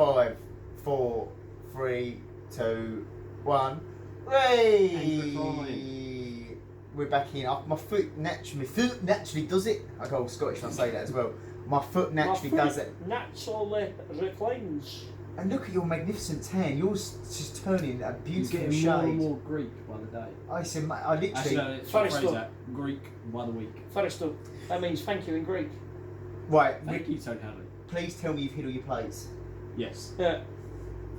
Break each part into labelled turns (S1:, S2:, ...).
S1: 5, 4, 3, 2, 1. Hey! We're back in. My foot naturally does it. I go all Scottish when I say that as well. My foot naturally does it.
S2: Naturally reclines.
S1: And look at your magnificent tan. Yours just turning a beautiful shade.
S3: You're getting more and more Greek by the day.
S1: I literally.
S3: Actually, no, it's a phrase that Greek by the week.
S2: Faristo. That means thank you in Greek.
S1: Right.
S3: Thank you, Tony Hadley.
S1: Please tell me you've hit all your plates.
S3: Yes.
S2: Yeah.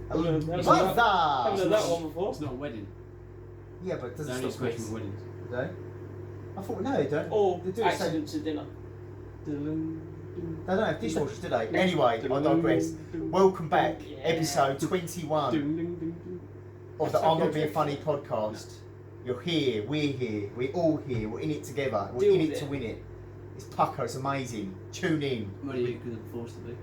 S1: Haven't
S2: heard that one before.
S3: It's not a wedding.
S1: Yeah, but it doesn't
S3: They only
S1: stop
S3: special weddings.
S1: Do they? I thought no, they don't.
S2: Or
S1: they do
S2: accidents at dinner.
S1: They don't have dishwashers, do they? Anyway, I digress. Welcome back, episode 21 of the I'm Not Being Funny podcast. You're here, we're all here, we're in it together, we're in it to win it. It's pucker, it's amazing. Tune in.
S3: What are you going to force to be?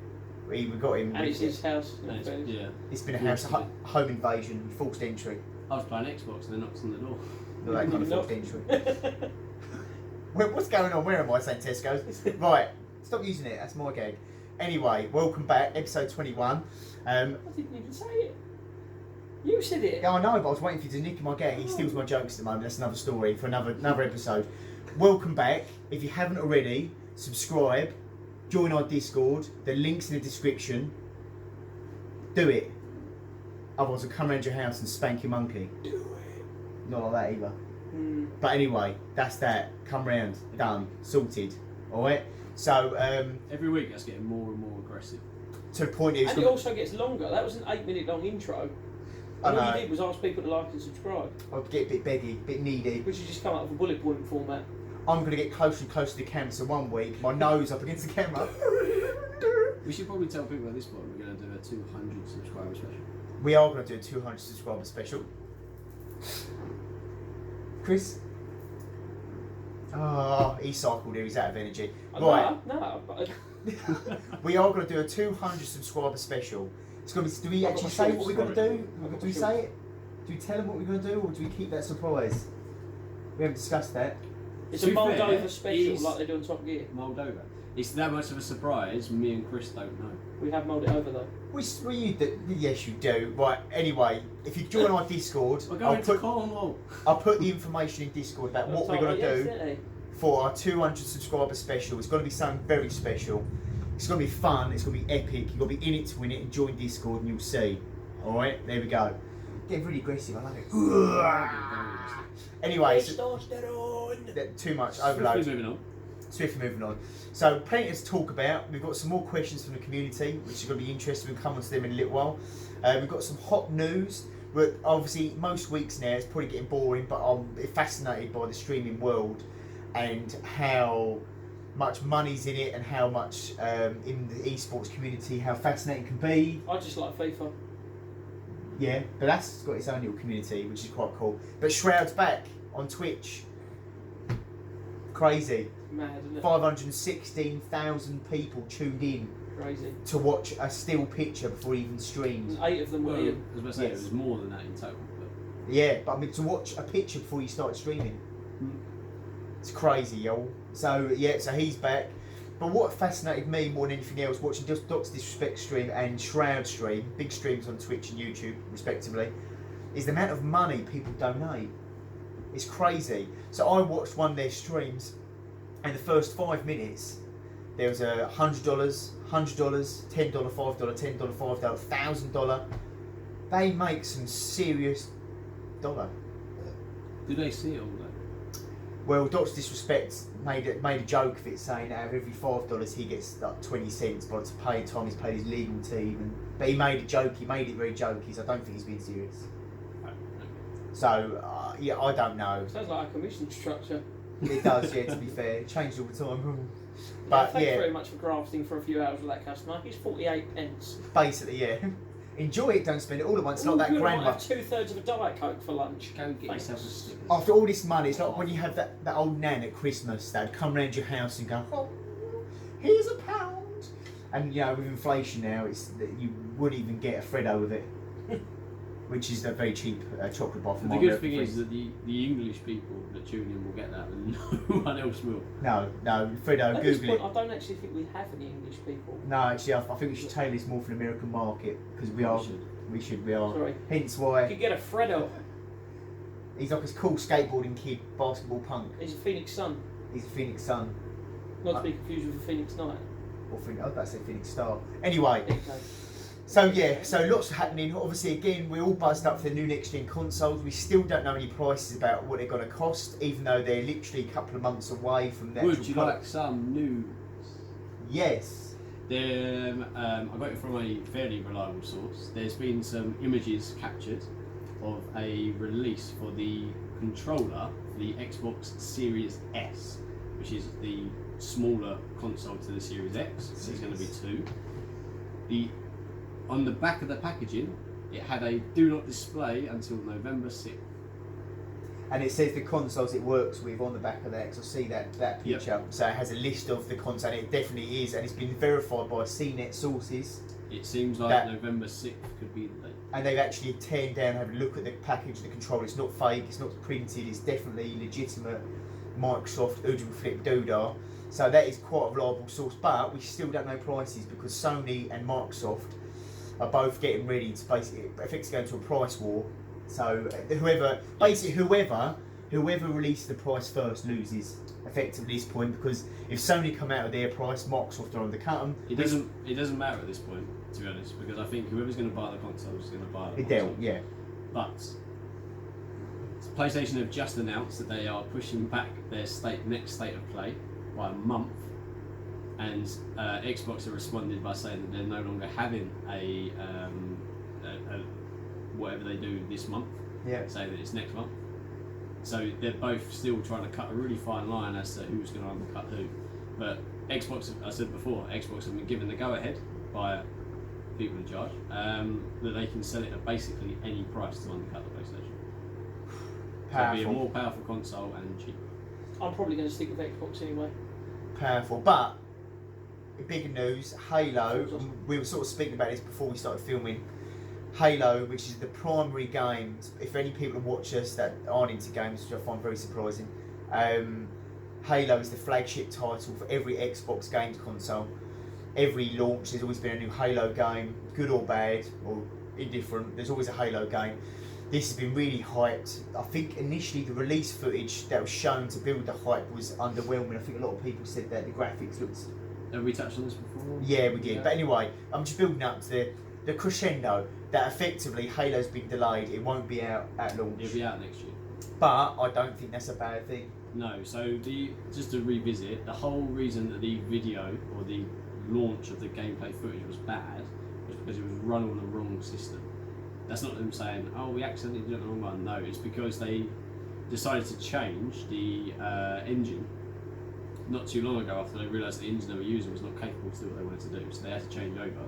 S1: We got him.
S2: And it's his house.
S3: Yeah.
S1: It's been a home invasion, forced entry.
S3: I was playing Xbox and they knocked on the door.
S1: No, that kind of forced entry. What's going on? Where am I saying Tesco's? Right, stop using it, that's my gag. Anyway, welcome back, episode 21.
S2: I didn't even say it. You said it.
S1: Yeah, I know, but I was waiting for you to nick my gag. He steals my jokes at the moment. That's another story for another episode. Welcome back. If you haven't already, subscribe, join our Discord. The link's in the description. Do it. Otherwise, I'll come around your house and spank your monkey.
S2: Do it.
S1: Not like that either. But anyway, that's that. Come round. Done. Sorted. Alright? So,
S3: every week that's getting more and more aggressive.
S1: to the point is...
S2: And it also gets longer. That was an 8-minute long intro. And all you did was ask people to like and subscribe.
S1: I'd get a bit beggy, a bit needy.
S2: Which has just come out of a bullet point format.
S1: I'm going to get closer and closer to the camera, so one week, my nose up against the camera.
S3: We should probably tell people at this point we're going to do a 200 subscriber special.
S1: We are going to do a 200 subscriber special. Kris? Oh, he cycled here, he's out of energy. Right.
S2: No.
S1: We are going to do a 200 subscriber special. It's going to be, do we actually say what we're going to do? Do we say it? Do we tell them what we're going to do, or do we keep that surprise? We haven't discussed that.
S2: It's a Moldova special, like they do on Top Gear.
S3: Moldova. It's that much of a surprise, me and Kris don't know.
S2: We have mulled it over though.
S1: Yes, you do. Right, anyway, if you join our Discord, I'll put the information in Discord about what we're going to do for our 200 subscriber special. It's going to be something very special. It's going to be fun, it's going to be epic. You've got to be in it to win it, and join Discord and you'll see. Alright, there we go. Getting really aggressive, I love it. Anyway, too much overload. Swiftly moving on. So, plenty to talk about. We've got some more questions from the community, which is going to be interesting. We'll come on to them in a little while. We've got some hot news. But obviously, most weeks now, it's probably getting boring, but I'm fascinated by the streaming world and how much money's in it and how much in the esports community, how fascinating it can be.
S2: I just like FIFA.
S1: Yeah, but that's got its own little community, which is quite cool. But Shroud's back on Twitch. Crazy.
S2: Mad, isn't it?
S1: 516,000 people tuned in.
S2: Crazy.
S1: To watch a still picture before he even streamed.
S2: And 8 of them were Ian.
S3: I was about to say, it was more than that in total. But...
S1: Yeah, but I mean, to watch a picture before you started streaming. It's crazy, y'all. So, yeah, so he's back. But what fascinated me more than anything else, watching Doc's Disrespect stream and Shroud stream, big streams on Twitch and YouTube, respectively, is the amount of money people donate. It's crazy. So I watched one of their streams, and the first 5 minutes, there was $100, $10, $5, $10, $5, $1,000. They make some serious dollar.
S3: Do they see it all though?
S1: Well, Doc's Disrespect made a joke of it, saying out of every $5 he gets like 20 cents by the time he's paid his legal team. But he made a joke. He made it very jokey. So I don't think he's being serious. So yeah, I don't know.
S2: Sounds like a commission structure.
S1: It does, yeah. To be fair, it changes all the time.
S2: But thank you very much for grafting for a few hours with that customer. He's 48 pence.
S1: Basically, yeah. Enjoy it, don't spend it all at once. It's not that grandma.
S2: Have 2/3 of a Diet Coke for lunch.
S3: Go get yourself a sticker.
S1: After all this money, it's like when you have that old nan at Christmas that'd come round your house and go, oh, here's £1. And you know, with inflation now, it's that you wouldn't even get a Freddo with it. which is a very cheap chocolate bar from
S3: The
S1: my
S3: good
S1: American
S3: thing
S1: friends.
S3: is that the English people that tune in will get that, and no one else will.
S1: No, Fredo,
S2: At this
S1: Google
S2: point,
S1: it.
S2: I don't actually think we have any English people.
S1: No, actually, I think we should tailor this more for the American market because we are. We should. We are.
S2: Sorry.
S1: Hence
S2: You
S1: why
S2: could get a Fredo.
S1: he's like this cool skateboarding kid, basketball punk.
S2: He's a Phoenix Sun.
S1: He's a Phoenix Sun.
S2: Not to be confused with a Phoenix Knight.
S1: Or Phoenix, I was about to say Phoenix Star. Anyway.
S2: Okay.
S1: So yeah, so lots happening. Obviously, again, we're all buzzed up for the new next-gen consoles. We still don't know any prices about what they're going to cost, even though they're literally a couple of months away from the
S3: Would
S1: actual
S3: you
S1: product.
S3: like some news?
S1: Yes.
S3: I got it from a fairly reliable source. There's been some images captured of a release for the controller for the Xbox Series S, which is the smaller console to the Series X. So there's going to be two. On the back of the packaging, it had a do not display until November 6th.
S1: And it says the consoles it works with on the back of that, because I see that picture. Yep. So it has a list of the consoles, and it definitely is, and it's been verified by CNET sources.
S3: It seems like November 6th could be the date.
S1: And they've actually turned down and had a look at the package of the controller. It's not fake, it's not printed, it's definitely legitimate Microsoft Oodle Flip Doodah. So that is quite a reliable source, but we still don't know prices because Sony and Microsoft are both getting ready to basically effectively go into a price war. So whoever releases the price first loses effectively at this point, because if Sony come out of their price, Microsoft are undercut them.
S3: It doesn't matter at this point, to be honest, because I think whoever's going to buy the console is going to buy the console.
S1: Yeah.
S3: But PlayStation have just announced that they are pushing back their next state of play by a month. And Xbox have responded by saying that they're no longer having a whatever they do this month. Yeah. Say that it's next month. So they're both still trying to cut a really fine line as to who's going to undercut who. But Xbox, I said before, Xbox have been given the go-ahead by people in charge that they can sell it at basically any price to undercut the PlayStation. So it'll be a more powerful console and cheaper.
S2: I'm probably going to stick with Xbox anyway.
S1: Powerful, but bigger news, Halo, we were sort of speaking about this before we started filming. Halo, which is the primary game, if any people watch us that aren't into games, which I find very surprising, Halo is the flagship title for every Xbox games console. Every launch, there's always been a new Halo game, good or bad, or indifferent, there's always a Halo game. This has been really hyped. I think initially the release footage that was shown to build the hype was underwhelming. I think a lot of people said that the graphics looked...
S3: Have we touched on this before?
S1: Yeah, we did. Yeah. But anyway, I'm just building up to the crescendo that effectively Halo's been delayed. It won't be out at launch.
S3: It'll be out next year.
S1: But I don't think that's a bad thing.
S3: No, so just to revisit, the whole reason that the video or the launch of the gameplay footage was bad was because it was run on the wrong system. That's not them saying, oh, we accidentally did it on the wrong one. No, it's because they decided to change the engine not too long ago after they realised the engine they were using was not capable to do what they wanted to do. So they had to change over,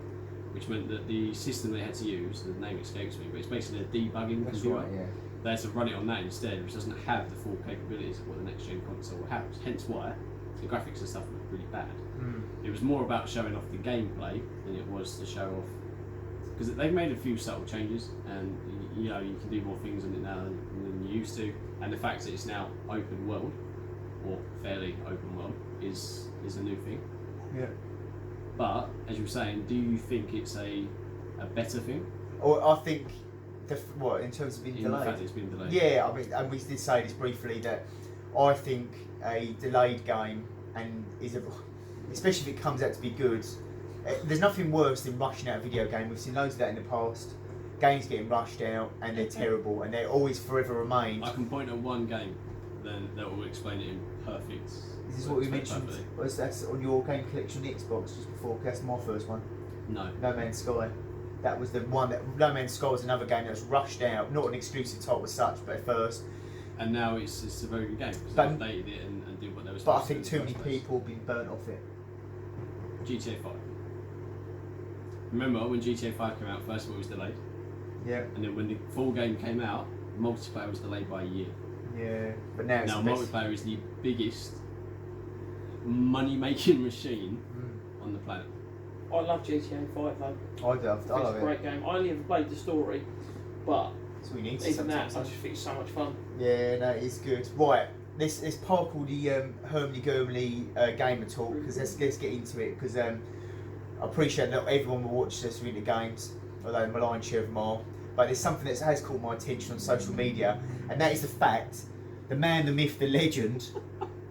S3: which meant that the system they had to use, the name escapes me, but it's basically a debugging computer.
S1: Right, yeah.
S3: They had to run it on that instead, which doesn't have the full capabilities of what the next gen console will have. Hence why the graphics and stuff look really bad. It was more about showing off the gameplay than it was to show off, because they've made a few subtle changes, and you can do more things on it now than you used to, and the fact that it's now open world, or fairly open world, is a new thing.
S1: Yeah.
S3: But as you were saying, do you think it's a better thing?
S1: Or I think in terms of being delayed.
S3: The fact that it's been delayed.
S1: Yeah, I mean, and we did say this briefly that I think a delayed game especially if it comes out to be good. There's nothing worse than rushing out a video game. We've seen loads of that in the past. Games getting rushed out and they're terrible and they always forever remain.
S3: I can point at one game that will explain it in perfect.
S1: Is this what we mentioned? That's on your game collection on the Xbox just before? That's my first one.
S3: No.
S1: No Man's Sky. That was the one that No Man's Sky was another game that was rushed out, not an exclusive title as such, but at first.
S3: And now it's a very good game because they updated it and did what they were supposed to do.
S1: But I think too many people have been burnt off it.
S3: GTA 5. Remember when GTA 5 came out, first of all it was delayed.
S1: Yeah.
S3: And then when the full game came out, multiplayer was delayed by a year.
S1: Yeah, but now
S3: multiplayer is the biggest money-making machine on the planet.
S2: I love GTA 5 though.
S1: I love it.
S2: It's a great game. I only ever played the story, but
S1: that's what we need.
S2: Even that, I just think it's so much fun.
S1: Yeah, no, it's good. Right, let's park all the Hermly Gurmly gamer talk, because let's get into it, because I appreciate that everyone will watch us read the games, although my lion's share of them are. But there's something that has caught my attention on social media, and that is the fact the man, the myth, the legend,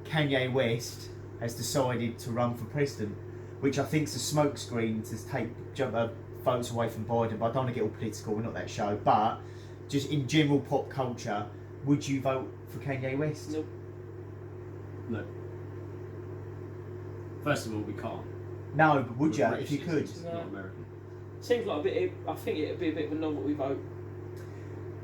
S1: Kanye West, has decided to run for president, which I think is a smokescreen to take votes away from Biden. But I don't want to get all political, we're not that show. But just in general pop culture, would you vote for Kanye West?
S2: Nope.
S3: No. First of all, we can't.
S1: No, but would you,
S3: British
S1: if you could?
S3: citizens, not American.
S2: Seems like a bit. I think it'd be a bit of a novelty vote.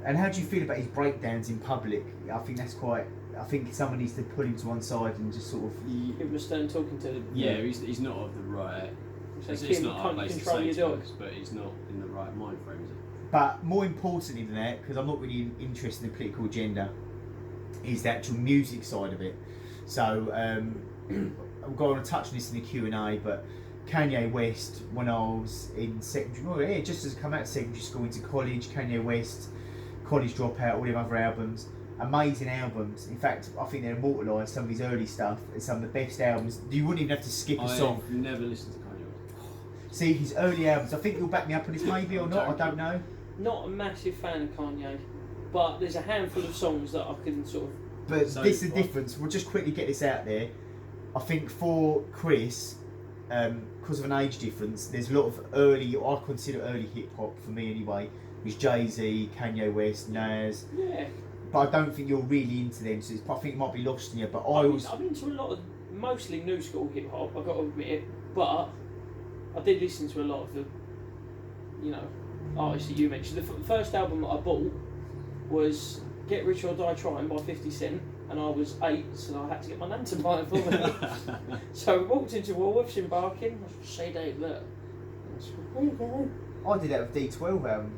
S1: And how do you feel about his breakdowns in public? I think that's quite. I think someone needs to pull him to one side and just sort of.
S2: Give him a stern talking to.
S3: Yeah, he's not of the right.
S2: So
S3: it's not our
S2: can't
S3: place to
S2: control
S3: say
S2: your
S3: to
S2: dog.
S3: us, but he's not in the right mind frame, is it?
S1: But more importantly than that, because I'm not really interested in the political agenda, is the actual music side of it. So I'm going to touch on this in the Q&A, but Kanye West, when I was in secondary, just as I come out of secondary school into college, Kanye West, College Dropout, all them other albums, amazing albums. In fact, I think they're immortalised, some of his early stuff, and some of the best albums. You wouldn't even have to skip a song.
S3: I've never listened to Kanye West.
S1: See, his early albums, I think you'll back me up on this maybe or not, I don't know.
S2: Not a massive fan of Kanye, but there's a handful of songs that I can sort of.
S1: But so, this is the difference. We'll just quickly get this out there. I think for Kris, because of an age difference, there's a lot of early, I consider early hip hop for me anyway. It was Jay-Z, Kanye West, Nas.
S2: Yeah.
S1: But I don't think you're really into them, so I think it might be lost in you. But I'm
S2: into a lot of mostly new school hip hop. I've got to admit it, but I did listen to a lot of the, artists that you mentioned. The first album that I bought was Get Rich or Die Trying by 50 Cent, and I was 8, so I had to get my nan to buy it for me. So we walked into Woolworths in Barking. I was say Dave, look. There you go.
S1: I did that with D12.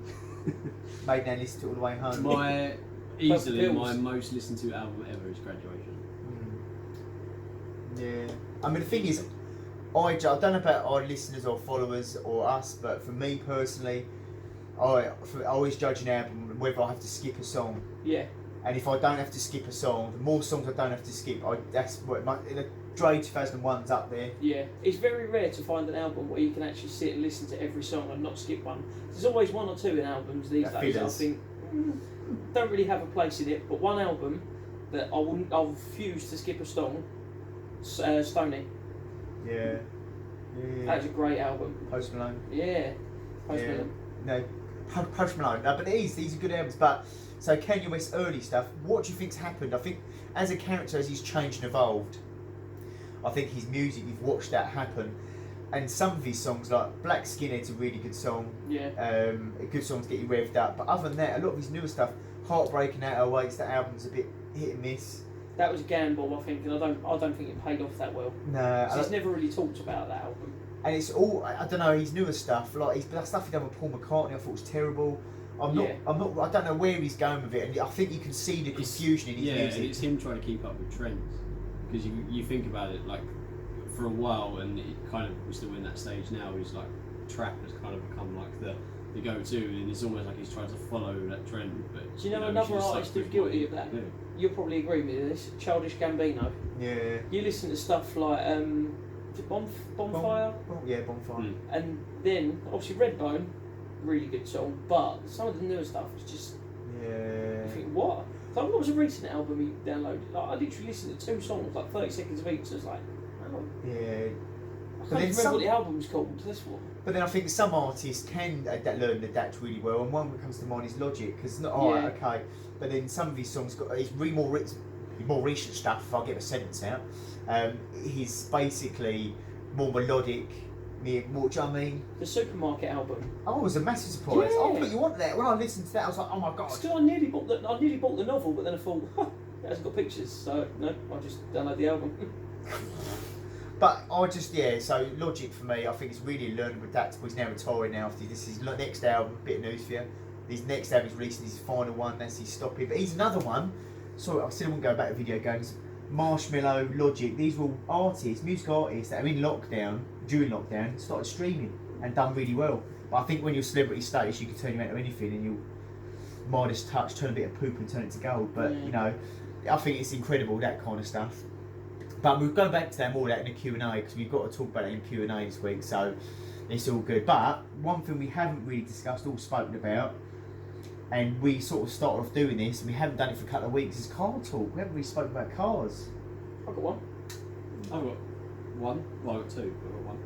S1: Made Nan listen to it all the way home.
S3: Easily my most listened to album ever is Graduation.
S1: Yeah. I mean, the thing is, I don't know about our listeners or followers or us, but for me personally, I always judge an album whether I have to skip a song.
S2: Yeah.
S1: And if I don't have to skip a song, the more songs I don't have to skip, that's what Dre 2001's up there.
S2: Yeah, it's very rare to find an album where you can actually sit and listen to every song and not skip one. There's always one or two in albums these days that I think don't really have a place in it. But one album that I'll refuse to skip a song, Stoney.
S1: Yeah.
S2: That's a great album.
S1: Post Malone.
S2: Yeah. Post Malone.
S1: No, Post Malone. No, but these are good albums. But so Kanye West's early stuff, what do you think's happened? I think as a character, as he's changed and evolved, I think his music, you've watched that happen. And some of his songs, like Black Skinhead's a really good song.
S2: Yeah.
S1: A good song to get you revved up. But other than that, a lot of his newer stuff, Heartbreaking 808's, that album's a bit hit and miss.
S2: That was a gamble, I think, and I don't think it paid off that well.
S1: No.
S2: He's never really talked about that album.
S1: And it's all, I don't know, his newer stuff, like that stuff he done with Paul McCartney, I thought was terrible. I don't know where he's going with it, and I think you can see the confusion in his music.
S3: Yeah, it's him trying to keep up with trends. Because you think about it, like, for a while, and it kind of, we're still in that stage now, he's like, trap has kind of become like the go-to, and it's almost like he's trying to follow that trend. But
S2: do you know another artist who's guilty of that? You'll probably agree with me with this, Childish Gambino.
S1: Yeah.
S2: You listen to stuff like Bonfire?
S1: Yeah, Bonfire.
S2: And then, obviously, Redbone, really good song, but some of the newer stuff is just.
S1: Yeah.
S2: I think, what? Like, what was a recent album he downloaded? Like, I literally listened to 2 songs, like 30 seconds of each, so it's like, oh.
S1: Yeah.
S2: I can't remember what the album's called, this one.
S1: But then I think some artists can learn and adapt really well, and one that comes to mind is Logic, because okay, but then some of his songs his more recent stuff, if I get a sentence out, he's basically more melodic, more, do you know what I mean?
S2: The Supermarket album.
S1: Oh, it was a massive surprise.
S2: Yeah.
S1: Oh, but you want that? When I listened to that, I was like, oh my god.
S2: Still, I nearly bought the novel, but then I thought, it hasn't got pictures, so no, I'll just download the album.
S1: But so Logic for me, I think it's really learnable, adaptable. He's now retiring now after this is his next album, bit of news for you. His next album he's releasing his final one, that's his stopping. But he's another one, sorry, I still won't go back to video games. Marshmello, Logic, these were all music artists that are in lockdown, during lockdown, started streaming and done really well. But I think when you're celebrity status, you can turn you into anything and Midas touch, turn a bit of poop and turn it to gold. But you know, I think it's incredible, that kind of stuff. But we'll go back to that more in the Q&A, because we've got to talk about it in Q&A this week, so it's all good. But one thing we haven't really discussed or spoken about, and we sort of started off doing this, and we haven't done it for a couple of weeks, is car talk. We haven't really spoken about cars.
S2: I've got one.
S3: I've got one. Well, I've got two. I've got one.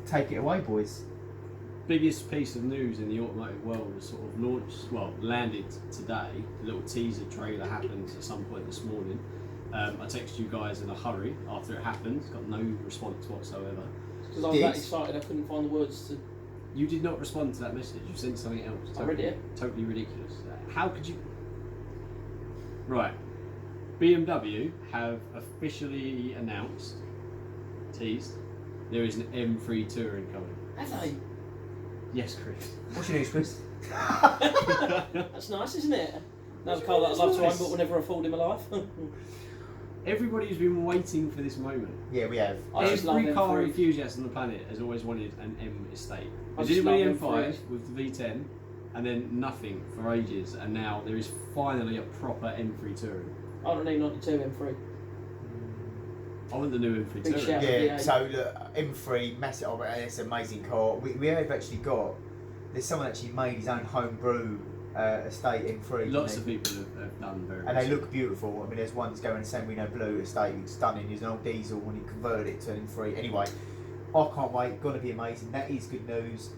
S1: Take it away, boys.
S3: Biggest piece of news in the automotive world was sort of landed today. A little teaser trailer happened at some point this morning. I texted you guys in a hurry after it happened. Got no response whatsoever.
S2: Because I was that excited, I couldn't find the words to.
S3: You did not respond to that message. You sent something else.
S2: I read it.
S3: Totally ridiculous. How could you? Right. BMW have officially announced, teased, there is an M3 Touring coming.
S2: Have they?
S3: Yes, Kris.
S1: What's your news, Kris?
S2: That's nice, isn't it? Another car that I'd love to own, but will never afford in my life.
S3: Everybody's been waiting for this moment.
S1: Yeah, we have.
S3: Every car enthusiast on the planet has always wanted an M estate. I did with the M5 with the V10, and then nothing for ages, and now there is finally a proper M3 Touring.
S2: I don't need 92 M3.
S3: I want the new M3 Touring.
S1: Yeah, so look, M3, massive, it's an amazing car. We have actually got, there's someone actually made his own homebrew estate M3.
S3: Lots of people have done very
S1: and they look beautiful. I mean, there's one that's going to San Reno Blue estate, it's stunning. There's an old diesel when he converted it to an M3. Anyway, I can't wait, gonna be amazing. That is good news.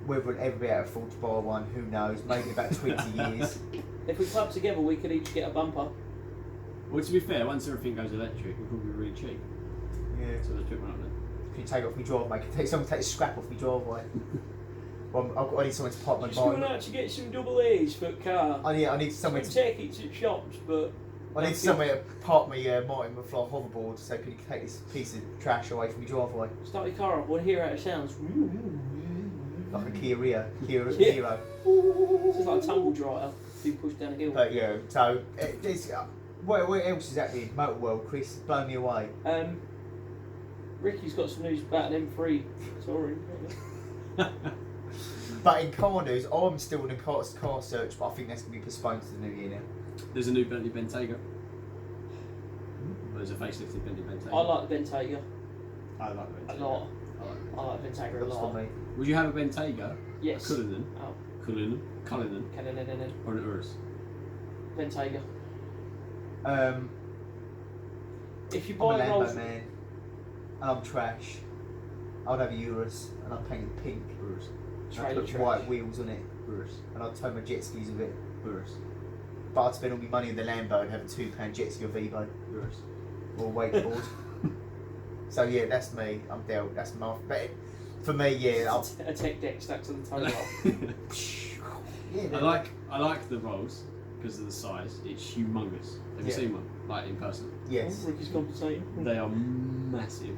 S1: Whether we'll ever be able to afford to buy one, who knows? Maybe about 20 years.
S2: If we club together, we could each get a bumper.
S3: Well, to be fair, once everything goes electric, it'll probably be really cheap.
S1: Yeah.
S3: So let's pick one up then.
S1: Can you take it off my driveway? Can someone take the scrap off my driveway? Well, I need someone to park my bike.
S2: Just going out to get some double A's for a car.
S1: I need somewhere
S2: to
S1: to
S2: take it to shops, but
S1: I need somewhere to park my Martin McFly hoverboard. So can you take this piece of trash away from my driveway?
S2: Start your car up. We'll hear how it sounds.
S1: Like a Kia Rio. Hero.
S2: It's just like a tumble dryer being pushed down a hill.
S1: But yeah, so what else is happening in motor world, Kris? Blow me away.
S2: Ricky's got some news about an M3 touring.
S1: But in car news, I'm still in a car search, but I think that's going to be postponed to the new year now.
S3: There's a new Bentley Bentayga. There's a facelifted Bentley Bentayga.
S2: I like the Bentayga.
S3: I like the Bentayga.
S2: A lot. I like the Bentayga a lot.
S3: Would you have a Bentayga?
S2: Yes.
S3: Cullinan?
S2: Oh.
S3: Cullinan? Or an Urus?
S2: Bentayga.
S1: If
S2: you buy
S1: I'm a
S2: a Rolls,
S1: Lambo man, and I'm trash, I'd have a Urus, and I'd paint it pink.
S3: Urus.
S1: And I'd put white wheels on it.
S3: Urus.
S1: And I'd tow my jet skis with it.
S3: Urus.
S1: But I'd spend all my money on the Lambo and have a £2 jet ski or Vivo.
S3: Urus.
S1: Or wakeboard. So yeah, that's me. I'm dealt. That's my. But for me, yeah.
S2: A tech deck stuck to the tow bar.
S1: Yeah,
S3: I like the Rolls because of the size. It's humongous. Have you seen one, like in person?
S1: Yes.
S2: Ricky's compensating.
S3: They are massive,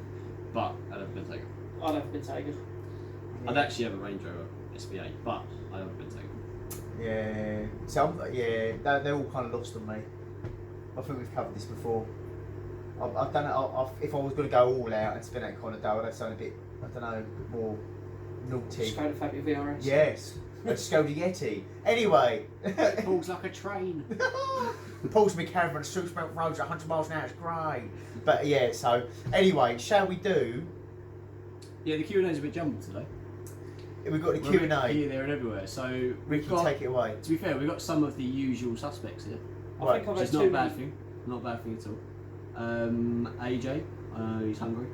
S3: but I'd have a Bentayga.
S2: I'd have a Bentayga.
S3: I'd actually have a Range Rover SV8, but I'd have a Bentayga.
S1: Yeah. So they're all kind of lost on me. I think we've covered this before. I've done it. If I was going to go all out and spend that kind of dough, I'd have something a bit, I don't know, a bit more naughty.
S2: Skoda Fabia VRS.
S1: Yes. A Skoda Yeti. Anyway.
S3: Pulls like a train.
S1: Pulls me caravan and shoots me up roads at 100 miles an hour. It's great. But yeah. So anyway, shall we do?
S3: Yeah, the Q&A is a bit jumbled today.
S1: We've got the Q&A.
S3: Here, there, and everywhere. So
S1: Ricky, take it away.
S3: To be fair, we've got some of the usual suspects here.
S2: I think I've
S3: which is not a bad thing. Not a bad thing at all. AJ, he's hungry.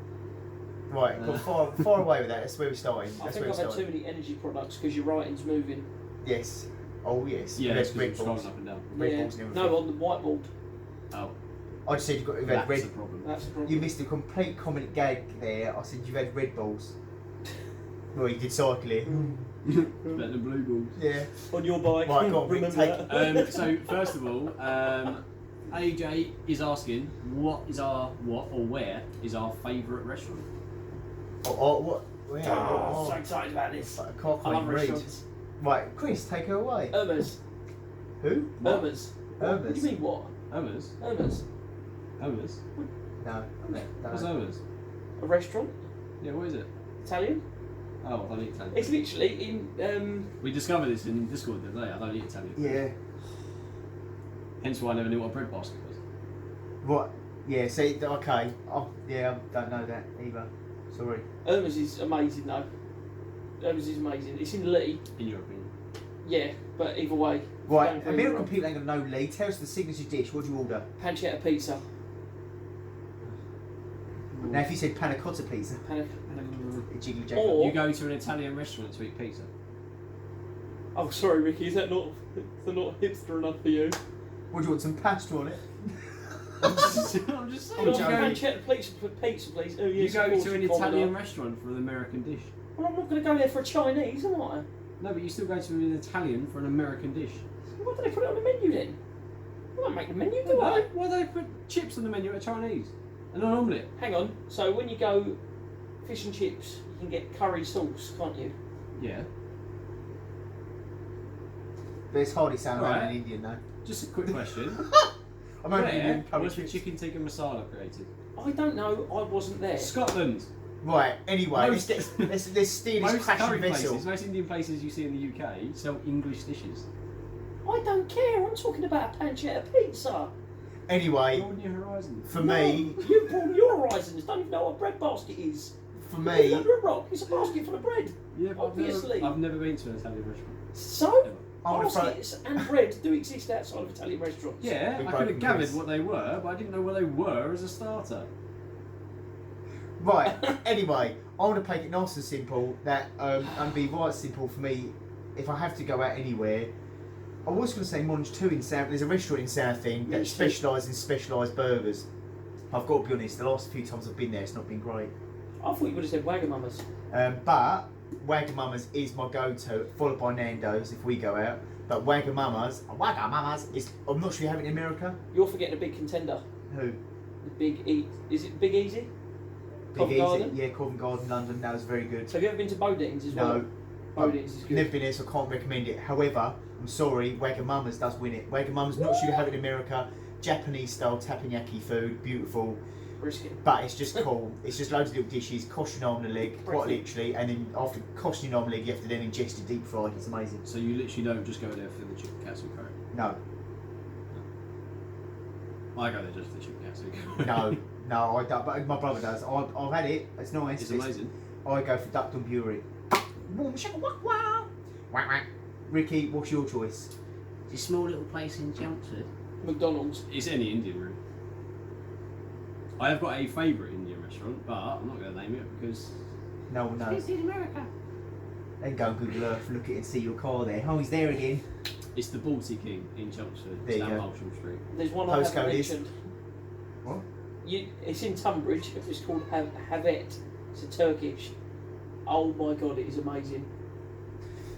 S1: Right, far away with that. That's where we're starting.
S2: I think I've had too many energy products because your writing's moving.
S1: Yes. Oh yes.
S3: Yeah,
S1: that's
S3: Red
S1: Balls.
S3: up and down.
S1: Red Balls and everything.
S2: No, on the whiteboard.
S3: Oh.
S1: I just said you've had red.
S3: That's a problem.
S2: That's the problem.
S1: You missed a complete comic gag there. I said you've had Red Balls. Well, you did cycling.
S3: Better than blue balls.
S1: Yeah.
S2: On your bike.
S1: Right, go on, Rick, take
S2: that.
S3: So first of all, AJ is asking where is our favourite restaurant?
S1: What?
S2: I'm so excited about this.
S1: I can't
S2: I love
S1: read.
S2: restaurants.
S1: Right, Kris, take her away.
S2: Irma's.
S1: Who?
S2: Irma's. What do you mean what?
S3: Irma's?
S2: Irma's.
S3: Irma's?
S1: No.
S3: What's Irma's?
S2: A restaurant?
S3: Yeah, what is it?
S2: Italian?
S3: Oh, I don't eat Italian.
S2: It's literally in.
S3: We discovered this in Discord the other day. I don't eat Italian.
S1: Yeah.
S3: Hence why I never knew what a bread basket was.
S1: What? Yeah. See. Okay. Oh, yeah. I don't know that either. Sorry.
S2: Irma's is amazing though. Irma's is amazing. It's in Lee.
S3: In your opinion?
S2: Yeah, but either way.
S1: Right. American people ain't gonna know Lee. Tell us the signature dish. What do you order?
S2: Pancetta pizza.
S1: Now, if you said panna cotta pizza, jiggly jack.
S2: Or
S3: you go to an Italian restaurant to eat pizza.
S2: oh, sorry, Ricky. Is that not hipster enough for you?
S1: What do you want? Some pasta on it?
S3: I'm just saying.
S2: Pancetta pizza, please. Oh, yes,
S3: You go to an Italian restaurant for an American dish.
S2: Well, I'm not going to go there for a Chinese, am I?
S3: No, but you still go to an Italian for an American dish.
S2: Why do they put it on the menu then? They don't make the menu, do they?
S3: Why do they put chips on the menu at Chinese? And an omelette?
S2: Hang on. So when you go fish and chips, you can get curry sauce, can't you?
S3: Yeah.
S1: But it's hardly sound like
S3: Right.
S1: an Indian though.
S3: Just a quick question.
S1: I'm only
S3: Where
S1: Indian
S3: was the
S1: chips.
S3: chicken tikka masala created?
S2: I don't know. I wasn't there.
S3: Scotland.
S1: Right. Anyway,
S3: Most-
S1: let's steer this
S3: Most
S1: crashing
S3: curry
S1: vessel.
S3: places, most Indian places you see in the UK sell English dishes.
S2: I don't care. I'm talking about a pancetta pizza.
S1: Anyway,
S3: Broaden your horizon.
S1: for me,
S2: You broaden your horizons. Don't even know what a bread basket is.
S1: for
S2: It's
S1: me,
S2: under a rock. It's a basket full of bread.
S3: Yeah, but
S2: Obviously.
S3: I've never been to an Italian restaurant.
S2: So,
S3: Ever.
S1: I want to throw.
S2: baskets and bread do exist outside of Italian restaurants.
S3: Yeah,
S1: Big
S3: I could
S1: broken
S3: have gathered
S1: Kris.
S3: what they were, but I didn't know what they were as a starter.
S1: Right. Anyway, I want to make it nice and simple. And be right simple for me. If I have to go out anywhere, I was going to say Monge 2 in South. There's a restaurant in Southend that specialises in specialised burgers. I've got to be honest. The last few times I've been there, it's not been great.
S2: I thought you would have said Wagamama's.
S1: But Wagamama's is my go-to, followed by Nando's if we go out. But Wagamama's is. I'm not sure you have it in America.
S2: You're forgetting a big contender.
S1: Who?
S2: The Big E. Is it Big Easy?
S1: Big
S2: Covent
S1: Easy.
S2: Garden?
S1: Yeah, Covent Garden, London. That was very good.
S2: So have you ever been to Bodine's as well?
S1: No.
S2: Bodine's is good.
S1: Never been there, so I can't recommend it. However, I'm sorry, Wagamama's does win it. Wagamama's, not sure you have it in America. Japanese style teppanyaki food, beautiful.
S2: Brisket.
S1: But it's just cool. It's just loads of little dishes, cost your arm and a leg, quite literally, and then after costing your arm and a leg, you have to then ingest it deep fried. It's amazing.
S3: So you literally don't just go there for the chicken katsu curry?
S1: No,
S3: I go there just for the chicken katsu curry.
S1: no, I don't. But my brother does. I've had it. It's nice.
S3: It's amazing.
S1: I go for duck donburi. Ricky, what's your choice?
S3: It's a small little place in Chelmsford.
S2: McDonald's.
S3: It's any Indian room. I have got a favourite Indian restaurant, but I'm not going to name it because
S1: No one knows.
S3: it's in America.
S1: Then go on Google Earth, look at it and see your car there. Oh, he's there again.
S3: It's the Balti King in Chelmsford.
S1: There
S3: It's
S1: you
S3: down
S1: go.
S3: Holsham Street.
S2: There's one I haven't
S1: Postcode is?
S2: mentioned.
S1: What?
S2: It's in Tunbridge. It's called Havet. It's a Turkish. Oh my god, it is amazing.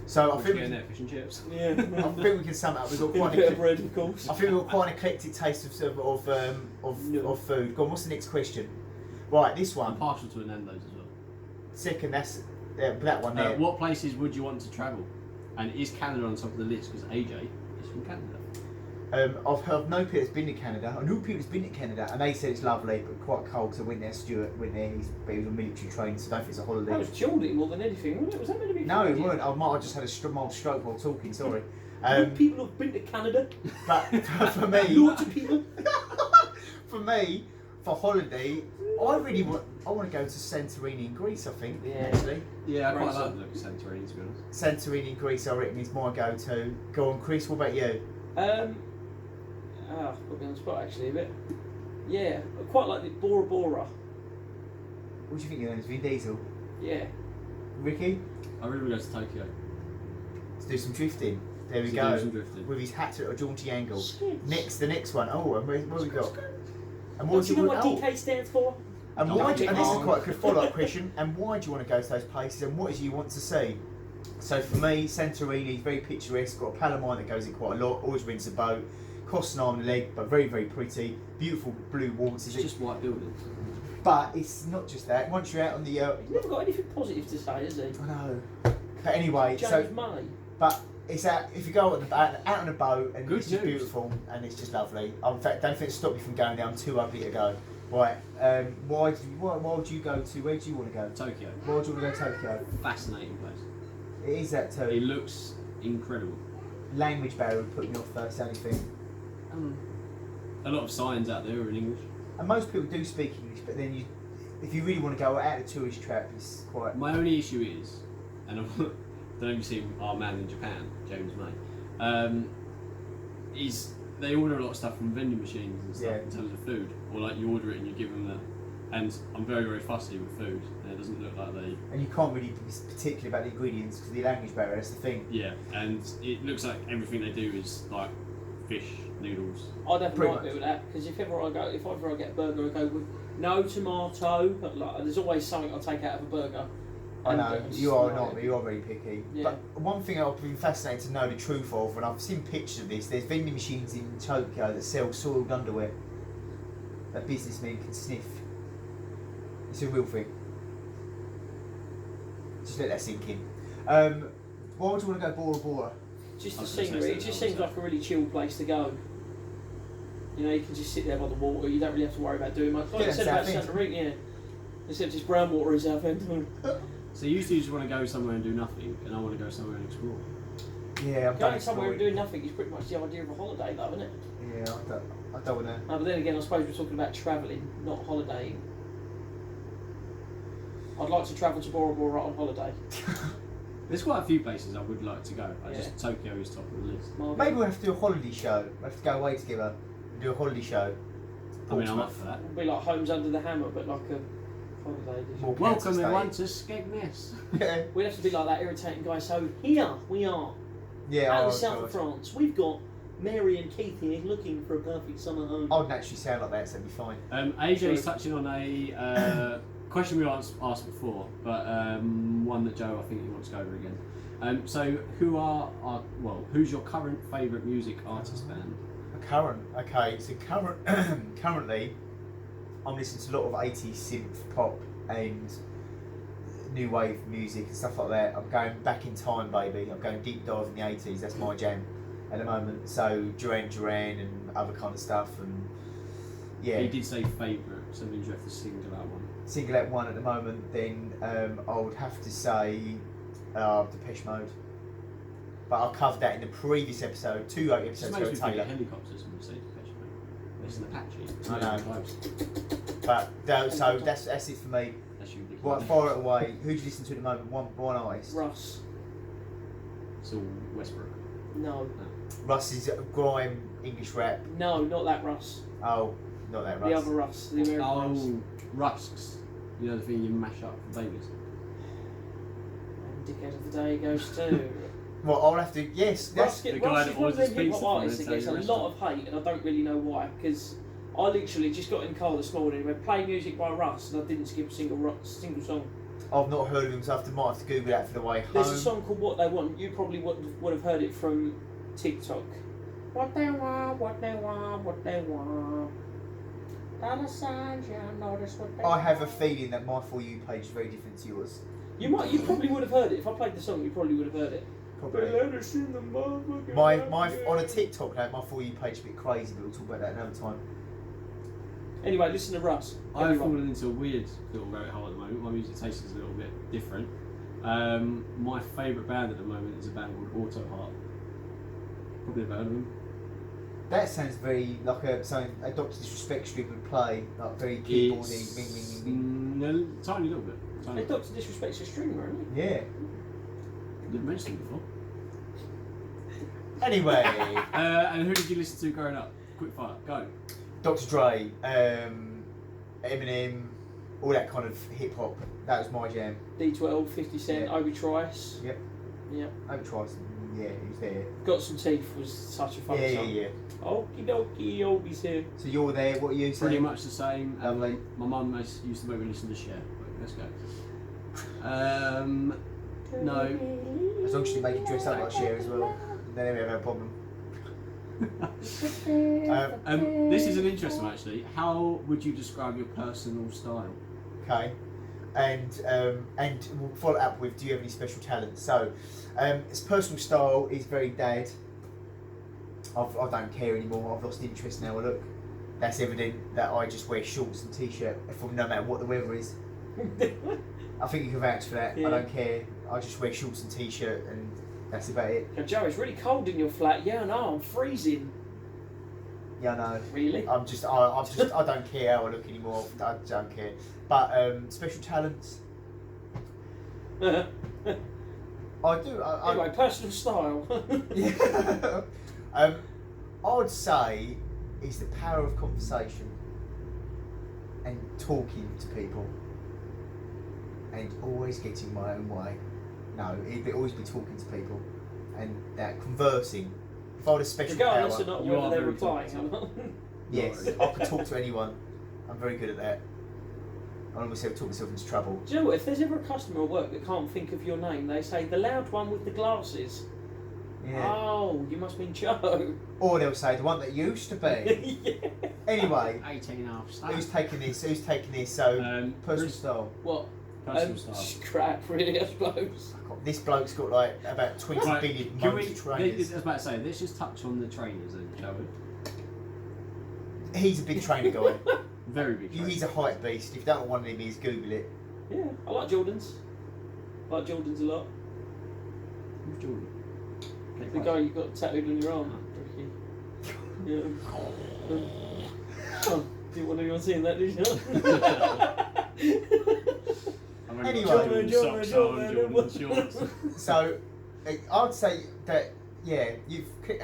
S1: So I
S3: What's
S1: think,
S3: getting there? Fish and chips.
S2: Yeah.
S1: I think we can sum it up. We've got
S2: A
S1: quite
S2: bit
S1: an
S2: of bread, of course.
S1: I think we've got quite an eclectic taste of food. Go on, what's the next question? Right, this
S3: I'm
S1: one.
S3: partial to a Nando's as well.
S1: Second, that's that one there.
S3: What places would you want to travel? And is Canada on top of the list? Because AJ is from Canada.
S1: I've heard no people that's been to Canada. I know people that's been to Canada, and they said it's lovely, but quite cold. So I went there. Stuart went there. He was on military training, so I don't think it's a holiday.
S2: That was chilled more than anything, wasn't it? Was that meant to be?
S1: No, it
S2: Canadian?
S1: weren't. I might have just had a mild stroke while talking. Sorry.
S2: People have been to Canada.
S1: But for me,
S2: Lots of people.
S1: for me, for holiday, I really want. I want to go to Santorini in Greece. I think.
S2: Yeah.
S1: Actually,
S3: Yeah, I quite
S2: Right,
S3: like
S2: so-
S3: the look of Santorini, to be honest.
S1: Santorini in Greece, I reckon, is my go-to. Go on, Kris. What about you?
S2: Put me on the spot actually a bit. Yeah, I quite like the Bora Bora.
S1: What do you think of those? Vin Diesel.
S2: Yeah.
S1: Ricky,
S3: I really want to go to Tokyo.
S1: let's do some drifting. There we
S3: To
S1: go.
S3: do some drifting.
S1: With his hat at a jaunty angle.
S2: Shit.
S1: The next one. Oh, and what have we got? And
S2: Do you know what DK stands for?
S1: And
S3: Don't
S1: why?
S3: get
S1: And this is
S3: wrong.
S1: quite a good follow-up question. And why do you want to go to those places? And what is it you want to see? So for me, Santorini is very picturesque. Got a pal of mine that goes in quite a lot. Always rents a boat. Costs an arm and a leg, but very, very pretty. Beautiful blue waters.
S3: It's just white buildings.
S1: But it's not just that. Once you're out on the,
S2: He's never got anything positive to say, has he?
S1: I know. But anyway,
S2: James May.
S1: but it's out. If you go out on a boat and
S3: Good
S1: it's just
S3: news.
S1: beautiful and it's just lovely. In fact, don't think it stop you from going there. I'm too ugly to go. Right. Why would you go to? Where do you want to go?
S3: Tokyo.
S1: Why would you want to go to Tokyo?
S3: Fascinating place.
S1: It is that too.
S3: It looks incredible.
S1: Language barrier would put me off first. Only thing.
S3: A lot of signs out there are in English.
S1: And most people do speak English, but then if you really want to go out of the tourist trap, it's quite.
S3: My only issue is, and I don't know if you've seen our man in Japan, James May, is they order a lot of stuff from vending machines and stuff in terms of food, or like you order it and you give them and I'm very, very fussy with food, and it doesn't look like they...
S1: And you can't really be particular about the ingredients because of the language barrier, that's the thing.
S3: Yeah, and it looks like everything they do is like fish, noodles.
S2: I'd have a nightmare with that, because if ever I get a burger, I go with no tomato, but like, there's always something I'll take out of a burger.
S1: I know, you are not, you are very picky.
S2: Yeah.
S1: But one thing I've been fascinated to know the truth of, and I've seen pictures of this, there's vending machines in Tokyo that sell soiled underwear that businessmen can sniff. It's a real thing. Just let that sink in. Why would you want to go Bora Bora?
S2: Just the scenery, it just seems like a really chill place to go. You know, you can just sit there by the water, you don't really have to worry about doing much. Like I said about Santorini, yeah. Except it's brown water in Southampton.
S3: So you just want to go somewhere and do nothing, and I want to go somewhere and explore.
S1: Yeah, I'm
S2: going somewhere and doing nothing is pretty much the idea of a holiday, though, isn't it?
S1: Yeah, I don't want to.
S2: No, but then again, I suppose we're talking about travelling, not holidaying. I'd like to travel to Bora Bora on holiday.
S3: There's quite a few places I would like to go. Just Tokyo is top of the list.
S1: Maybe we'll have to do a holiday show. We'll have to go away together and do a holiday show.
S3: I mean, I'm up for that.
S2: It'll be like Homes Under the Hammer, but like a holiday edition.
S3: Welcome everyone to Skegness.
S1: Yeah.
S2: We'd have to be like that irritating guy. So here we are.
S1: Yeah.
S2: Out in the south of France, we've got Mary and Keith here looking for a perfect summer home.
S1: I'd naturally sound like that, so it'd be fine.
S3: AJ's touching on a question we asked before, but one that Joe, I think he wants to go over again. So who's your current favourite music artist band?
S1: Currently, I'm listening to a lot of 80s synth pop and new wave music and stuff like that. I'm going back in time, baby. I'm going deep dive in the 80s. That's my jam at the moment. So Duran Duran and other kind of stuff, and yeah.
S3: He did say favourite, so means you have to single out one.
S1: Single out one at the moment. Then I would have to say Depeche Mode. But I covered that in the previous episode, 2 episodes ago. Taylor.
S3: Helicopters and say Depeche Mode. It's an Apache.
S1: I know. But so that's it for me. Right, fire it away. Who do you listen to at the moment? One artist.
S2: Russ.
S3: It's all Westbrook.
S2: No.
S1: Russ is grime English rap.
S2: No, not that Russ.
S1: Oh, not that Russ.
S2: The other Russ, the American Russ.
S3: Rusks. You know the thing you mash up for babies.
S2: And dickhead of the day goes to.
S1: Well, I'll have to. Yes,
S2: Russ
S3: the guy that orders
S2: hip
S3: pizza
S2: hop
S3: for
S2: artist that gets a lot of hate, and I don't really know why. Because I literally just got in the car this morning and went, play music by Russ, and I didn't skip a single song.
S1: I've not heard of him, so I might have to Google that for the way home.
S2: There's a song called What They Want. You probably would have heard it from TikTok. What they want, what they want, what they want. Dollar signs, yeah, I notice what they want.
S1: I have a feeling that my For You page is very different to yours.
S2: You probably would have heard it. If I played the song, you probably would have heard it.
S1: Probably. My on a TikTok now, my For You page is a bit crazy, but we'll talk about that another time.
S2: Anyway, listen to Russ.
S3: I've fallen into a weird little rabbit hole at the moment. My music taste is a little bit different. My favourite band at the moment is a band called Auto Heart. Probably have heard of them.
S1: That sounds very like something a Dr. Disrespect strip would play, like very keyboardy, ring.
S3: A tiny little bit.
S2: Hey, Dr. Disrespect's a streamer, isn't he?
S1: Yeah.
S3: Didn't mention him before.
S1: Anyway.
S3: And who did you listen to growing up? Quick fire, go.
S1: Dr. Dre, Eminem, all that kind of hip hop. That was my jam.
S2: D12, 50 Cent,
S1: Yeah.
S2: Obi Trice.
S1: Yep.
S2: Yep.
S1: Obi Trice. Yeah, he was there.
S2: Got Some Teeth was such a fun song.
S1: Yeah.
S2: Okie dokie, Obi's here.
S1: So you're there. What are you saying?
S3: Pretty much the same.
S1: Lovely.
S3: My mum used to make me listen to Cher. Let's go. No.
S1: As long as you make it dress up like Cher as well, then we have no problem.
S3: This is an interesting one actually. How would you describe your personal style?
S1: Okay, and we'll follow up with, do you have any special talents? So, his personal style is very dad. I don't care anymore. I've lost interest now. Look, that's evident that I just wear shorts and t-shirt from no matter what the weather is. I think you can vouch for that. Yeah. I don't care. I just wear shorts and t-shirt and that's about it.
S2: Now, Joe, it's really cold in your flat. Yeah, no, I'm freezing.
S1: Yeah, I know.
S2: Really?
S1: I don't care how I look anymore. I don't care. But special talents. I do.
S2: Anyway, personal style.
S1: Yeah. I would say is the power of conversation and talking to people and always getting my own way. No, it'd always be talking to people and that conversing. If I had a special
S2: regardless
S1: power,
S2: of not whether they're replying or not.
S1: Yes, I could talk to anyone. I'm very good at that. I almost ever talk myself into trouble.
S2: Do you know what? If there's ever a customer at work that can't think of your name, they say the loud one with the glasses.
S1: Yeah.
S2: Oh, you must mean Joe.
S1: Or they'll say the one that used to be. Yeah. Anyway,
S3: 18.5.
S1: Who's taking this? So personal style.
S2: What?
S3: Personal style.
S2: Crap, really, I suppose.
S1: This bloke's got like about 20 billion motor trainers.
S3: I was about to say, let's just touch on the trainers then, shall we?
S1: He's a big trainer guy.
S3: Very big trainer.
S1: He's a height beast. If you don't want one of him, he's Google it.
S2: Yeah, I like Jordans. I like Jordans a lot.
S3: Who's Jordan?
S2: The guy you got tattooed on your arm, Ricky. Yeah. Oh, didn't want anyone seeing that, did you?
S1: Anyway,
S2: Jordan.
S1: So, I'd say that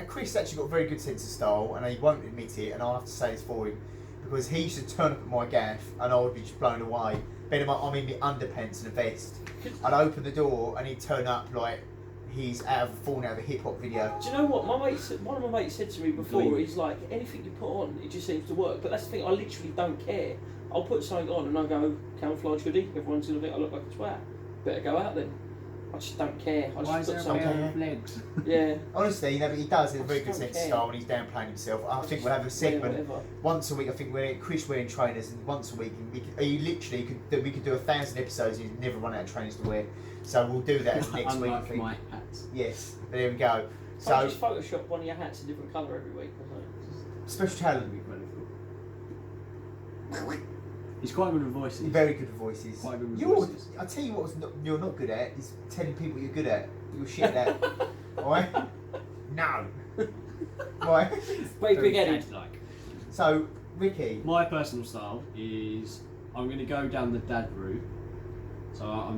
S1: Kris actually got a very good sense of style, and he won't admit it, and I have to say this for him because he used to turn up at my gaff, and I would be just blown away. I'm in my underpants and a vest. I'd open the door, and he'd turn up like he's fallen out of a hip hop video.
S2: Do you know what one of my mates said to me before? He's like, anything you put on, it just seems to work. But that's the thing, I literally don't care. I'll put something on and I go, camouflage hoodie, everyone's going to think I look like a twat. Better go out then. I just don't care. I just put something on.
S1: Legs?
S2: Yeah.
S1: Honestly, but he does have a very good sense of style and he's downplaying himself. I think we'll have a segment once a week. I think we're Kris wearing trainers, and once a week we could do 1,000 episodes and you'd never run out of trainers to wear. So we'll do that as next week.
S3: Unlike my hats.
S1: Yes, there we go.
S2: So I just Photoshop one of your hats a different colour every week.
S1: Special talent.
S3: He's quite good with voices.
S1: Very good with voices.
S3: Quite good with voices.
S1: I tell you what you're not good at is telling people you're good at. You're shit at that. Alright? No. Right?
S2: Very big-headed.
S3: Like.
S1: So, Ricky.
S3: My personal style is I'm going to go down the dad route. So I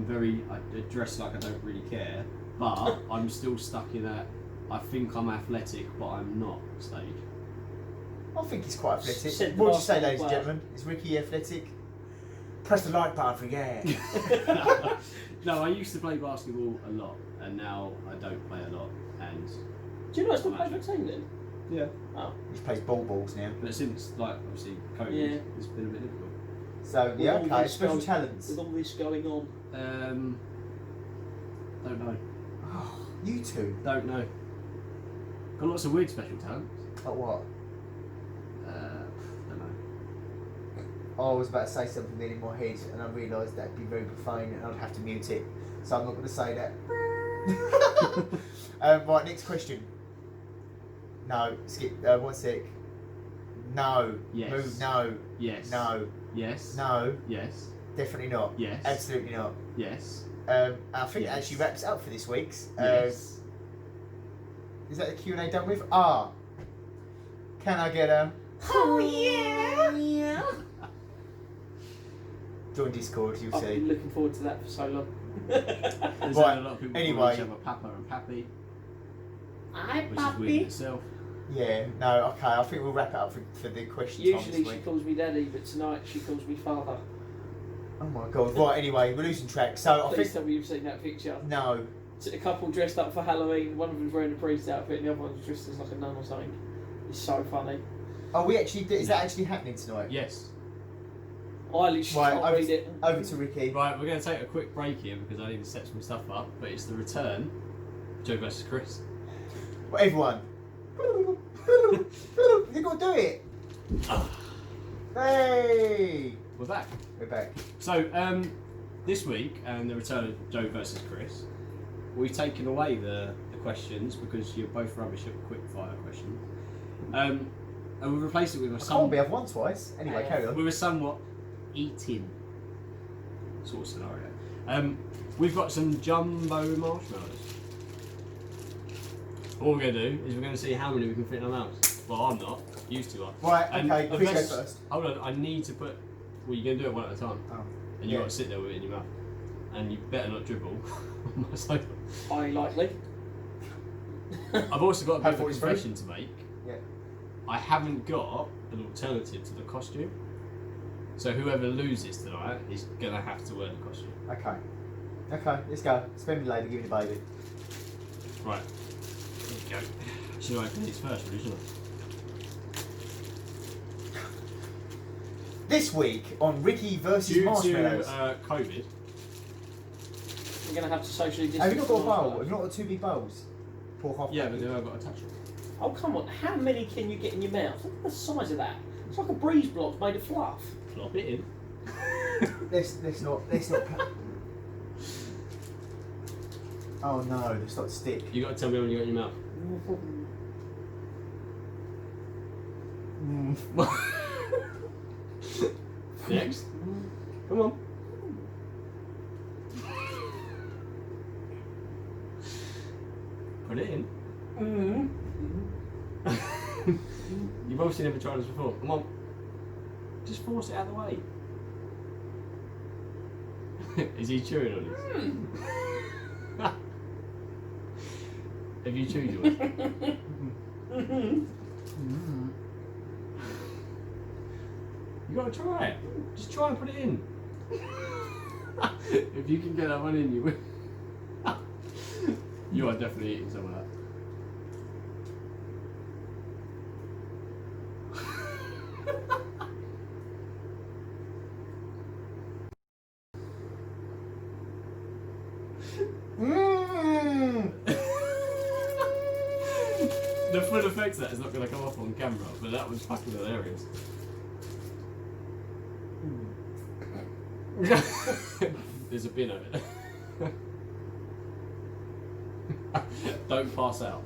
S3: dress like I don't really care, but I'm still stuck in that I think I'm athletic, but I'm not stage.
S1: I think he's quite athletic. What would you say, ladies and gentlemen? Is Ricky athletic? Press the like button for yeah.
S3: No, I used to play basketball a lot, and now I don't play a lot. And
S2: do you know I still play for a team then?
S3: Yeah.
S2: Oh.
S1: He just plays balls now.
S3: But since obviously COVID, it's been a bit difficult.
S1: So yeah, okay. Special talents.
S2: With all this going on.
S3: Don't know.
S1: Oh, you two.
S3: Don't know. Got lots of weird special talents.
S1: Like what?
S3: Don't know.
S1: I was about to say something then in my head, and I realised that'd be very profane, and I'd have to mute it. So I'm not going to say that. Right, next question. No, skip. 1 sec. No.
S3: Yes.
S1: Move. No.
S3: Yes.
S1: No.
S3: Yes.
S1: No.
S3: Yes.
S1: Definitely not.
S3: Yes.
S1: Absolutely not.
S3: Yes.
S1: I think that actually wraps up for this week's.
S3: Yes.
S1: Is that the Q&A done with? Can I get a?
S2: Oh yeah.
S1: Yeah. Join Discord, you'll
S2: I've
S1: see.
S2: been looking forward to that for so long.
S3: There's
S1: Right,
S3: a lot of people
S1: anyway.
S3: call each other Papa and Pappy,
S2: Hi,
S3: which is weird in itself.
S1: Yeah, no, okay, I think we'll wrap it up for the question time
S2: Usually
S1: this
S2: she
S1: week.
S2: calls me daddy, but tonight she calls me father.
S1: Oh my god, right, anyway, we're losing track. So I
S2: Please
S1: think.
S2: tell me you've seen that picture.
S1: No.
S2: It's a couple dressed up for Halloween. One of them's wearing a priest outfit, and the other one's dressed as like a nun or something. It's so funny.
S1: Oh, we actually. Is that actually happening tonight?
S3: Yes.
S2: I literally can't read it.
S1: Over to Ricky.
S3: Right, we're going to take a quick break here because I need to set some stuff up, but it's the return. Joe versus Kris.
S1: Well, everyone. You've got to do it. Hey!
S3: We're back.
S1: We're back.
S3: So, this week, and the return of Joe versus Kris, we've taken away the questions because you're both rubbish at quick fire questions. And we replaced it with a
S1: Can't be have one twice. Anyway, carry on.
S3: With a somewhat eating sort of scenario. We've got some jumbo marshmallows. What we're going to do is we're going to see how many we can fit in our mouths. Well, I'm not. Used to are.
S1: Right,
S3: and
S1: okay, Kris goes first.
S3: Hold on, I need to put... Well, you're going to do it one at a time.
S1: Oh.
S3: And you've got to sit there with it in your mouth. And you better not dribble on my sofa.
S2: Highly likely.
S3: I've also got a bit of a confession to make.
S1: Yeah.
S3: I haven't got an alternative to the costume. So whoever loses tonight is going to have to wear the costume.
S1: Okay. Okay, let's go. Spend me later, give me the baby.
S3: Right. Here we go. Should I open these first, really, shouldn't I?
S1: This week on Ricky versus Marshmallows.
S3: Due to COVID.
S2: We're going to have to socially distance.
S1: Have you not got a bowl? Have you not got 2 big bowls? Pour half.
S3: Yeah, but then I've got to touch it.
S2: Oh, come on. How many can you get in your mouth? Look at the size of that. It's like a breeze block made of fluff.
S3: Plop it in.
S1: Let's not. Oh no, let's not stick.
S3: You got to tell me when you got in your mouth. Next. Come on. Put it in. You've obviously never tried this before. Come on. Just force it out of the way. Is he chewing on this? Have you chewed yours? You gotta try it. Just try and put it in. If you can get that one in, you will. You are definitely eating some of that. The full effect of that is not going to come off on camera, but that was fucking hilarious. There's a bin of it. Don't pass out.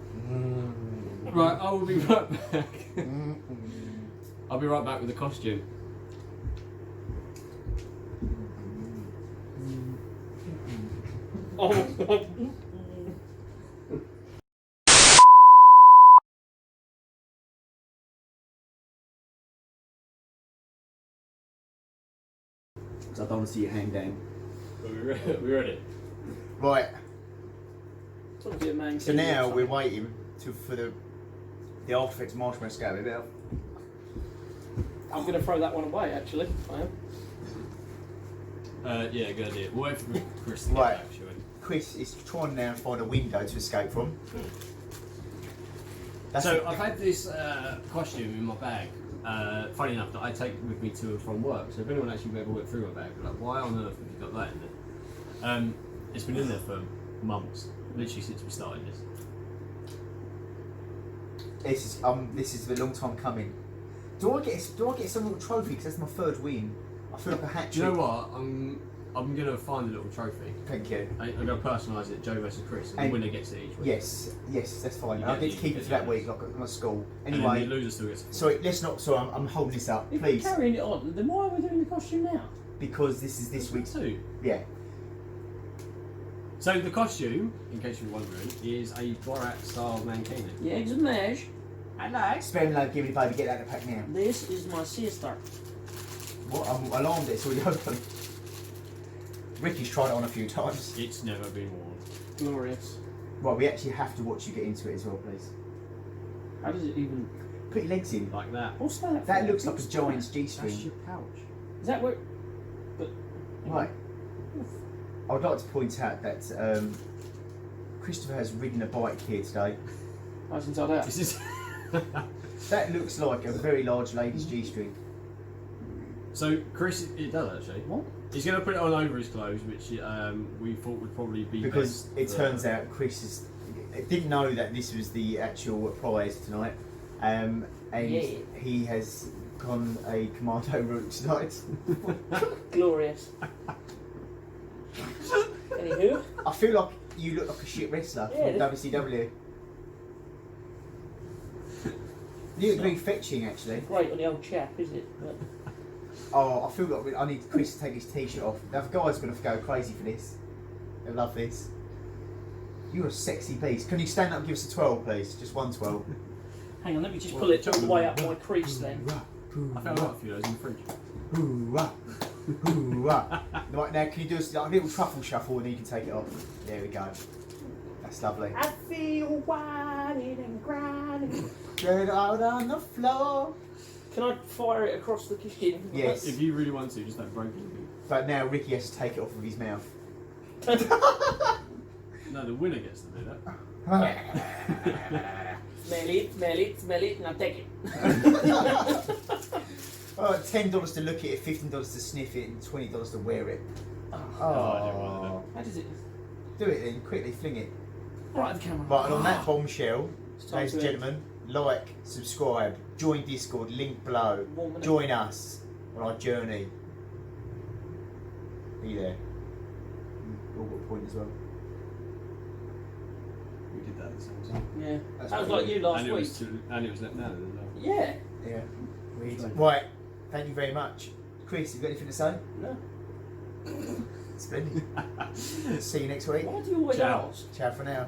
S3: Right, I will be right back. I'll be right back with the costume.
S2: Oh.
S1: I don't want to see you hang down.
S3: Are we ready?
S1: Right.
S2: So
S1: now we're waiting for the After Effects marshmallow scale it out.
S2: I'm going to throw that one away, actually. I am.
S3: Yeah, good idea. We'll wait for Kris to get
S1: Right.
S3: back, shall we?
S1: Chris is trying now to find a window to escape from.
S3: So I've had this costume in my bag. Funny enough, that I take with me to and from work. So if anyone actually ever went through my bag, they're like, why on earth have you got that in there? It's been in there for months, literally since we started this.
S1: This is a long time coming. Do I get some little trophy? Because that's my 3rd win. I feel like a hat trick.
S3: Do you know what? I'm gonna find a little trophy.
S1: Thank you.
S3: I'm gonna personalise it, Joe versus Kris, and the winner gets it each week.
S1: Yes, that's fine.
S3: You
S1: I
S3: get
S1: get to
S3: the-
S1: keep
S3: you
S1: it
S3: get
S1: for that
S3: the
S1: week, like at my school.
S3: And
S1: Anyway,
S3: then the loser still gets it.
S1: sorry, let's not. Sorry, I'm holding this up,
S2: If
S1: please,
S2: we're carrying it on, then why are we doing the costume now?
S1: because this is this week's.
S3: too.
S1: Yeah.
S3: So the costume, in case you're wondering, is a Borat style mankini.
S2: The eggs and mash.
S3: Hello.
S1: Spare me, love, give me the baby, get that in the pack now.
S2: This is my sister.
S1: What? I'm alarmed. It's already open. Ricky's tried it on a few times.
S3: It's never been worn.
S2: Glorious.
S1: Right, we actually have to watch you get into it as well, please.
S2: How does it even...
S1: Put your legs in.
S3: Like that.
S2: What's that?
S1: That
S2: for?
S1: looks like a
S2: What's
S1: giant's
S2: that?
S3: That's
S1: G-string.
S3: your pouch.
S2: Is that where... But...
S1: Right. I would like to point out that Christopher has ridden a bike here today.
S2: How's inside out?
S3: This is.
S1: That looks like a very large lady's G-string.
S3: So Kris, it does actually.
S2: What?
S3: He's going to put it on over his clothes, which we thought would probably be
S1: Because
S3: best
S1: it
S3: for-
S1: turns out Chris didn't know that this was the actual prize tonight, and
S2: Yeah.
S1: he has gone a commando route tonight.
S2: Glorious. Anywho,
S1: I feel like you look like a shit wrestler
S2: Yeah,
S1: from WCW. You look very fetching, actually.
S2: Great on the old chap, isn't it? But
S1: Oh, I feel like I need Kris to take his t-shirt off. The guys are going to go crazy for this. They'll love this. You're a sexy beast. Can you stand up and give us a 12, please? Just one 12.
S2: hang on, let me just pull it all the way up my crease then.
S3: I found out a few of those in the fridge.
S1: Hoorah! Hoorah! Right, now, can you do a little truffle shuffle and then you can take it off? There we go. That's lovely.
S2: I feel whining and grinding.
S1: Get out on the floor.
S2: Can I fire it across the kitchen?
S1: Yes.
S3: If you really want to, just don't break anything.
S1: But now Ricky has to take it off of his mouth.
S3: No, the winner gets to do that.
S2: Smell it, now take it.
S1: Oh, $10 to look at it, $15 to sniff it, and $20 to wear it.
S3: I didn't want
S2: How does it?
S1: Do it then, quickly, fling it.
S2: Right, the camera.
S1: Right, and on that bombshell,
S2: It's time
S1: ladies and
S2: to
S1: gentlemen, like, subscribe, join Discord, link below,
S2: Warming up.
S1: join us on our journey. Be there. All got a point as well.
S3: We did that at the same time.
S2: Yeah.
S1: That's
S2: That was
S1: what
S2: like you last
S3: And it
S2: week.
S3: was and it was left now as well.
S2: Yeah.
S1: Yeah. Right, thank you very much. Kris, you got anything to say?
S2: No.
S1: Splendid. See you next week.
S2: Why do you always
S3: Ciao.
S2: ask?
S1: Ciao for now.